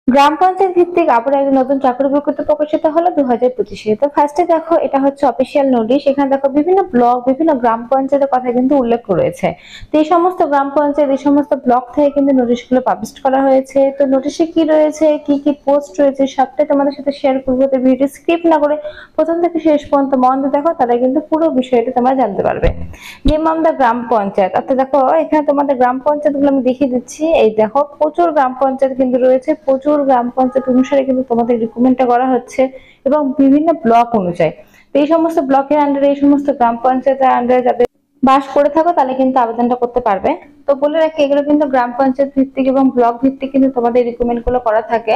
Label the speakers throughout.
Speaker 1: গ্রাম পঞ্চায়েত ভিত্তিক আবার একটা নতুন চাকরি বিজ্ঞপ্তি প্রকাশিত হলো 2025-এ। তো ফার্স্টে দেখো এটা হচ্ছে অফিসিয়াল নোটিশ। এখানে দেখো বিভিন্ন ব্লক, বিভিন্ন গ্রাম পঞ্চায়েতের কথা কিন্তু উল্লেখ রয়েছে। তো এই সমস্ত গ্রাম পঞ্চায়েত, এই সমস্ত ব্লক থেকে কিন্তু নোটিশগুলো পাবলিশ করা হয়েছে। তো নোটিশে কি রয়েছে, কি কি পোস্ট রয়েছে সবটাই তোমাদের সাথে শেয়ার করবো। তো ভিডিও স্কিপ না করে প্রথম থেকে শেষ পর্যন্ত মন দিয়ে দেখো, তাহলে কিন্তু পুরো বিষয়টা তোমরা জানতে পারবে। নির্মম দা গ্রাম পঞ্চায়েত, অর্থাৎ দেখো এখানে তোমাদের গ্রাম পঞ্চায়েত গুলো আমি দেখিয়ে দিচ্ছি। এই দেখো প্রচুর গ্রাম পঞ্চায়েত কিন্তু রয়েছে, প্রচুর গ্রাম পঞ্চায়েত অনুসারে কিন্তু তোমাদের রিক্রুটমেন্টটা করা হচ্ছে এবং বিভিন্ন ব্লক অনুযায়ী। তো এই সমস্ত ব্লকের আন্ডারে, এই সমস্ত গ্রাম পঞ্চায়েতের আন্ডারে যাদের বাস করে থাকো তাহলে কিন্তু আবেদনটা করতে পারবে। তো বলে রাখি এগুলো কিন্তু গ্রাম পঞ্চায়েত ভিত্তিক এবং ব্লক ভিত্তিক কিন্তু তোমাদের রিক্রুটমেন্ট গুলো করা থাকে।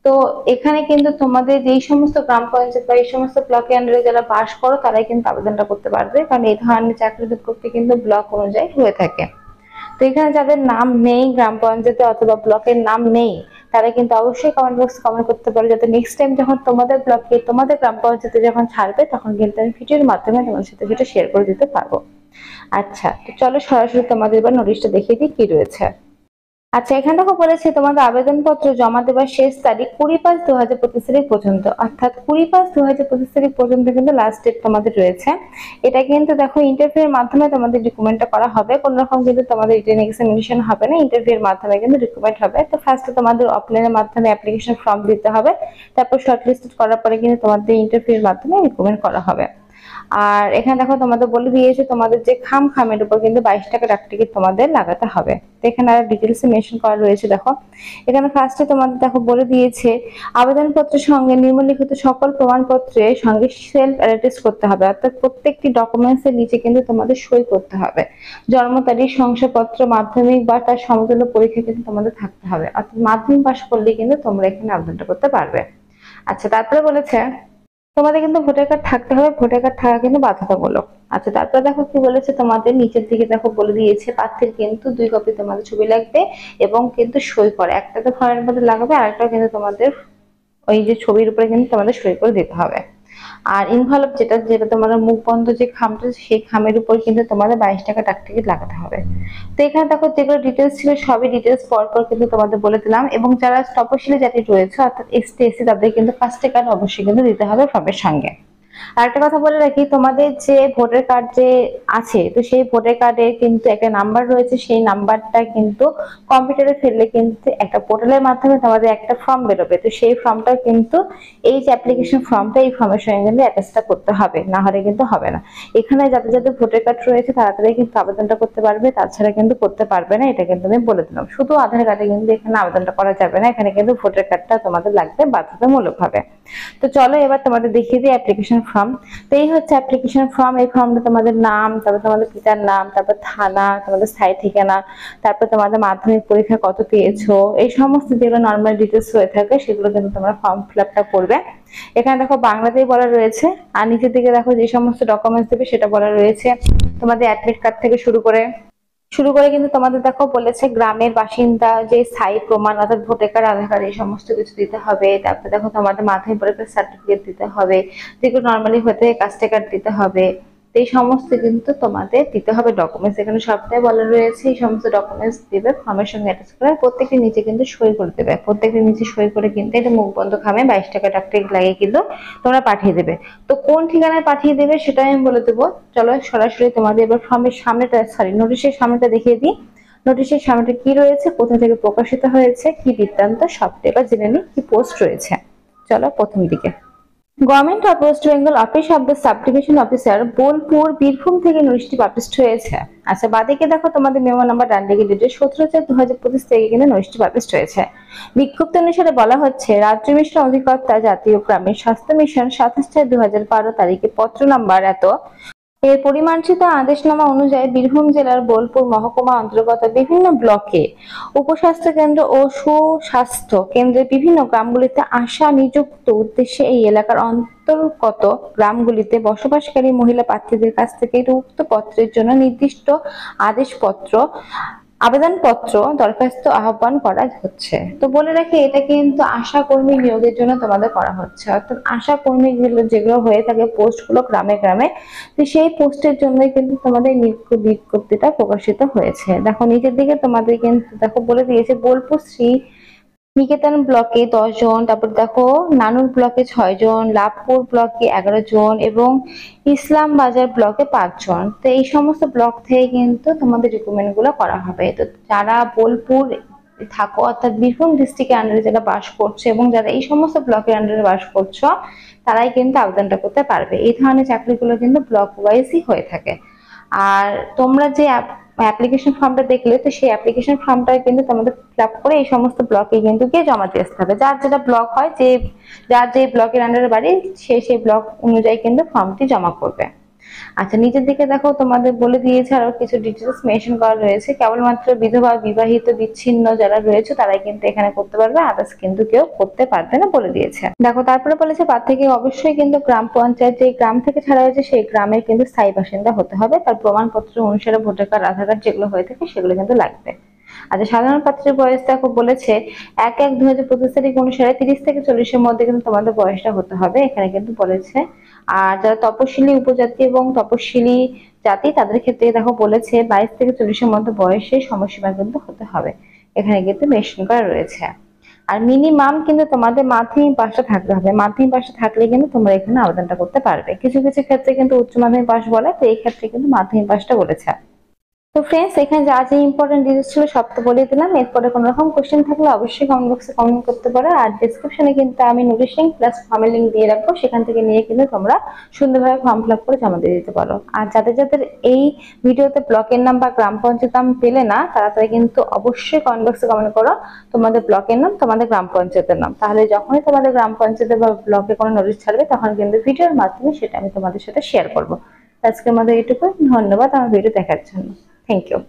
Speaker 1: তো এখানে কিন্তু তোমাদের যেই সমস্ত গ্রাম পঞ্চায়েত বা এই সমস্ত ব্লকের আন্ডারে যারা বাস করো তারাই কিন্তু আবেদনটা করতে পারবে, কারণ এই ধরনের চাকরি বিজ্ঞপ্তি কিন্তু ব্লক অনুযায়ী হয়ে থাকে। তো এখানে যাদের নাম নেই গ্রাম পঞ্চায়েতে অথবা ব্লকের নাম নেই, তারা কিন্তু অবশ্যই কমেন্ট বক্সে কমেন্ট করতে পারো, যাতে নেক্সট টাইম যখন তোমাদের ব্লকে, তোমাদের গ্রাম পঞ্চায়েতে যখন ছাড়বে তখন কিন্তু আমি ভিডিওর মাধ্যমে তোমাদের সাথে সেটা শেয়ার করে দিতে পারবো। আচ্ছা, তো চলো সরাসরি তোমাদের এবার নোটিশটা দেখিয়ে দিই কি রয়েছে। আচ্ছা, এখানে দেখো বলেছে তোমাদের আবেদনপত্র জমা দেওয়ার শেষ তারিখ 20/5/2025 তারিখ পর্যন্ত, অর্থাৎ 20/5/2025 তারিখ পর্যন্ত কিন্তু লাস্ট ডেট তোমাদের রয়েছে। এটা কিন্তু দেখো ইন্টারভিউ এর মাধ্যমে তোমাদের রিক্রুটমেন্টটা করা হবে, কোনো রকম কিন্তু তোমাদের রিটেন এক্সামিনেশন হবে না, ইন্টারভিউ এর মাধ্যমে কিন্তু রিক্রুটমেন্ট হবে। তো ফার্স্টে তোমাদের অফলাইনের মাধ্যমে অ্যাপ্লিকেশন ফর্ম দিতে হবে, তারপর শর্টলিস্টেড করার পরে কিন্তু তোমাদের ইন্টারভিউ এর মাধ্যমে রিক্রুটমেন্ট করা হবে। আর এখানে দেখো তোমাদের বলে দিয়েছে তোমাদের যে খামের উপর কিন্তু 22 টাকা ডাক টিকিট তোমাদের লাগাতে হবে। তো এখানে আর ডিটেলস মেনশন করা রয়েছে দেখো। এখানে ফার্স্টে তোমাদের দেখো বলে দিয়েছে আবেদনপত্রের সঙ্গে নিম্নলিখিত সকল প্রমাণপত্রের সঙ্গে সেলফ অ্যাটেস্ট করতে হবে, অর্থাৎ প্রত্যেকটি ডকুমেন্টস এর নিচে কিন্তু তোমাদের সই করতে হবে। জন্ম তারিখ, শংসাপত্র, মাধ্যমিক বা তার সমতুল্য পরীক্ষা কিন্তু তোমাদের থাকতে হবে, অর্থাৎ মাধ্যমিক পাশ করলে কিন্তু তোমরা এখানে আবেদনটা করতে পারবে। আচ্ছা, তারপরে বলেছে তোমাদের কিন্তু ভোটার কার্ড থাকতে হবে, ভোটার কার্ড থাকা কিন্তু বাধ্যতামূলক। আচ্ছা, তারপরে দেখো কি বলেছে তোমাদের নিচের দিকে দেখো বলে দিয়েছে প্রার্থীর কিন্তু 2 কপি তোমাদের ছবি লাগবে এবং কিন্তু সই করে, একটা তো ফর্মের মধ্যে লাগাবে আর একটা কিন্তু তোমাদের ওই যে ছবির উপরে কিন্তু তোমাদের সই করে দিতে হবে। আর ইনভলভ যেটা যেটা তোমার মুখ বন্ধ যে খামটা, সেই খামের উপর কিন্তু তোমাদের 22 টাকা ডাক টিকিট লাগাতে হবে। তো এখানে দেখো যেগুলো ডিটেলস ছিল সবই ডিটেলস পর পর কিন্তু তোমাদের বলে দিলাম, এবং যারা তপশিলি জাতি রয়েছে অর্থাৎ এসটি এসসি তাদের কিন্তু কাস্টে কার্ড অবশ্যই কিন্তু দিতে হবে ফর্মের সঙ্গে। আরেকটা কথা বলে রাখি, তোমাদের যে ভোটার কার্ড যে আছে, তো সেই ভোটার কার্ডের কিন্তু একটা নাম্বার রয়েছে, সেই নাম্বারটা কিন্তু কম্পিউটারে ফেললে কিন্তু একটা পোর্টালের মাধ্যমে তোমাদের একটা ফর্ম বেরোবে। তো সেই ফর্মটা কিন্তু এই যে অ্যাপ্লিকেশন ফর্মটা, এই ফর্মের সঙ্গে কিন্তু অ্যাটাচটা করতে হবে, না হলে কিন্তু হবে না। এখানে যাদের যাদের ভোটার কার্ড রয়েছে তাড়াতাড়ি কিন্তু আবেদনটা করতে পারবে, তাছাড়া কিন্তু করতে পারবে না, এটা কিন্তু আমি বলে দিলাম। শুধু আধার কার্ডে কিন্তু এখানে আবেদনটা করা যাবে না, এখানে কিন্তু ভোটার কার্ডটা তোমাদের লাগবে বাধ্যতামূলক ভাবে। তো চলো এবার তোমাদের দেখিয়ে দিই অ্যাপ্লিকেশন ফর্ম। তো এই হচ্ছে অ্যাপ্লিকেশন ফর্ম। এই ফর্মটা তোমাদের নাম, তারপর তোমাদের পিতার নাম, তারপর থানা, তোমাদের স্থায়ী ঠিকানা, তারপর তোমাদের মাধ্যমিক পরীক্ষা কত পেয়েছো, এই সমস্ত যেগুলো নর্মাল ডিটেলস হয়ে থাকে সেগুলো কিন্তু তোমরা ফর্ম ফিল আপটা করবে। এখানে দেখো বাংলাতেই বলা রয়েছে, আর নিচের দিকে দেখো যে সমস্ত ডকুমেন্টস দেবে সেটা বলা রয়েছে। তোমাদের অ্যাডমিট কার্ড থেকে শুরু করে কিন্তু তোমাদের দেখো বলেছে গ্রামের বাসিন্দা যে স্থায়ী প্রমাণ, অর্থাৎ ভোটার কার্ড, আধার কার্ড, এই সমস্ত কিছু দিতে হবে। তারপরে দেখো তোমাদের মাধ্যমিক পরীক্ষার সার্টিফিকেট দিতে হবে, যেগুলো নর্মালি হয়ে থাকে কাস্টে কার্ড দিতে হবে। তো এই সমস্ত কিন্তু তোমাদের দিতে হবে ডকুমেন্টস, এখানে সবটাই বলা রয়েছে। এই সমস্ত ডকুমেন্টস দিবে ফর্মের সঙ্গে অ্যাটাচ করে, প্রত্যেকটি নিচে কিন্তু সই করে দেবে, প্রত্যেকটি নিচে সই করে কিন্তু এটা মুখ বন্ধ খামে 22 টাকা ডাক টিকিট লাগিয়ে কিন্তু তোমরা পাঠিয়ে দেবে। তো কোন ঠিকানায় পাঠিয়ে দেবে সেটা আমি বলে দেবো। চলো সরাসরি তোমাদের এবার ফর্মের সামনেটা, সরি নোটিশের সামনেটা দেখিয়ে দিই। নোটিশের সামনেটা কি রয়েছে, কোথা থেকে প্রকাশিত হয়েছে, কি বৃত্তান্ত, সবটা এবার জেনে নিই কি পোস্ট রয়েছে। চলো প্রথম দিকে, government of West Bengal office of the sub division officer Bolpur Birbhum থেকে নোটিশটি পাবলিশ হয়েছে। আচ্ছা, বাদিকে দেখো তোমাদের মেমো নাম্বার, ডান দিকে ডেটে 17/4/2025 থেকে কিন্তু নোটিশটি পাবলিশ হয়েছে। বিজ্ঞপ্তি অনুসারে বলা হচ্ছে রাজ্য মিশন অধিকর্তা জাতীয় গ্রামীণ স্বাস্থ্য মিশন 27/4/2012 তারিখে পত্র নাম্বার এর পরিমার্জিত আদেশনামা অনুযায়ী বীরভূম জেলার বোলপুর মহকুমা অন্তর্গত বিভিন্ন ব্লকে উপস্বাস্থ্য কেন্দ্র ও সুস্বাস্থ্য কেন্দ্রের বিভিন্ন গ্রামগুলিতে আশা নিযুক্ত উদ্দেশ্যে এই এলাকার অন্তর্গত গ্রামগুলিতে বসবাসকারী মহিলা প্রার্থীদের কাছ থেকে উক্ত পত্রের জন্য নির্দিষ্ট আদেশপত্র, আবেদনপত্র, দরখাস্ত আহ্বান করা হচ্ছে। তো বলে রাখি এটা কিন্তু আশা কর্মী নিয়োগের জন্য তোমাদের করা হচ্ছে, অর্থাৎ আশা কর্মী যেগুলো হয়ে থাকে পোস্টগুলো গ্রামে গ্রামে, তো সেই পোস্টের জন্যই কিন্তু তোমাদের বিজ্ঞপ্তিটা প্রকাশিত হয়েছে। দেখো নিচের দিকে তোমাদের কিন্তু দেখো বলে দিয়েছে বোলপুর শ্রী নিকেতন ব্লকে 10 জন, তারপর দেখো নানুর ব্লকে 6 জন, লাভপুর ব্লকে 11 জন এবং ইসলাম বাজার ব্লকে 5 জন। তো এই সমস্ত ব্লক থেকে কিন্তু তোমাদের রিক্রুটমেন্ট গুলো করা হবে। তো যারা বোলপুর থাকো অর্থাৎ বীরভূম ডিস্ট্রিক্টের আন্ডারে যারা বাস করছে এবং যারা এই সমস্ত ব্লকের আন্ডারে বাস করছো তারাই কিন্তু আবেদনটা করতে পারবে। এই ধরনের চাকরিগুলো কিন্তু ব্লক ওয়াইজই হয়ে থাকে। আর তোমরা যে অ্যাপ্লিকেশন ফর্মটা দেখলে, তো সেই অ্যাপ্লিকেশন ফর্মটা কিন্তু তোমাদের ফিল আপ করে এই সমস্ত ব্লকে কিন্তু গিয়ে জমা দিয়ে আসতে হবে। যার যেটা ব্লক হয়, যে যার যে ব্লকের আন্ডারে বাড়ি সে সেই ব্লক অনুযায়ী কিন্তু ফর্মটি জমা করবে। আচ্ছা, নিচের দিকে দেখো তোমাদের বলে দিয়েছে আরো কিছু ডিটেলস মেনশন করা রয়েছে। কেবলমাত্র বিধবা, বিবাহিত, বিচ্ছিন্ন যারা রয়েছে তারাই কিন্তু এখানে করতে পারবে, আদার্স কিন্তু কেউ করতে পারবে না বলে দিয়েছে। দেখো তারপরে বলেছে প্রার্থীকে অবশ্যই কিন্তু গ্রাম পঞ্চায়েত, যে গ্রাম থেকে ছাড়া হয়েছে সেই গ্রামের কিন্তু স্থায়ী বাসিন্দা হতে হবে। তার প্রমাণপত্র অনুসারে ভোটার কার্ড, আধার কার্ড যেগুলো হয়ে থাকে সেগুলো কিন্তু লাগবে। আচ্ছা, সাধারণ প্রার্থীর বয়স দেখো বলেছে 1/1/2025 তারিখ অনুসারে 30 থেকে 40-এর মধ্যে কিন্তু তোমাদের বয়সটা হতে হবে, এখানে কিন্তু বলেছে। আর যারা তপশিলি উপজাতি এবং তপশিলি জাতি তাদের ক্ষেত্রে দেখো বলেছে 22 থেকে 40-এর মধ্যে বয়সে সময়সীমা কিন্তু হতে হবে, এখানে কিন্তু মেনশন করা রয়েছে। আর মিনিমাম কিন্তু তোমাদের মাধ্যমিক পাসটা থাকতে হবে, মাধ্যমিক পাসটা থাকলে কিন্তু তোমরা এখানে আবেদনটা করতে পারবে। কিছু কিছু ক্ষেত্রে কিন্তু উচ্চ মাধ্যমিক পাস বলে, তো এই ক্ষেত্রে কিন্তু মাধ্যমিক পাসটা বলেছে। তো ফ্রেন্ডস, এখানে যা যা ইম্পর্টেন্ট ডিটেলস ছিল সব তো বলে দিলাম। এরপরে কোনো রকম কোশ্চেন থাকলে অবশ্যই কমেন্ট বক্সে কমেন্ট করতে পারো। আর ডেসক্রিপশনে কিন্তু আমি নোটিশ লিঙ্ক প্লাস ফর্মের লিঙ্ক দিয়ে রাখবো, সেখান থেকে নিয়ে কিন্তু তোমরা সুন্দরভাবে ফর্ম ফিল আপ করে জমা দিয়ে দিতে পারো। আর যাদের যাদের এই ভিডিওতে ব্লকের নাম বা গ্রাম পঞ্চায়েত নাম পেলে না, তারা তারা কিন্তু অবশ্যই কমেন্ট বক্সে কমেন্ট করো তোমাদের ব্লকের নাম, তোমাদের গ্রাম পঞ্চায়েতের নাম। তাহলে যখনই তোমাদের গ্রাম পঞ্চায়েতে বা ব্লকে কোনো নোটিশ ছাড়বে তখন কিন্তু ভিডিওর মাধ্যমে সেটা আমি তোমাদের সাথে শেয়ার করবো। আজকের মধ্যে এইটুকু, ধন্যবাদ আমার ভিডিও দেখার জন্য। Thank you.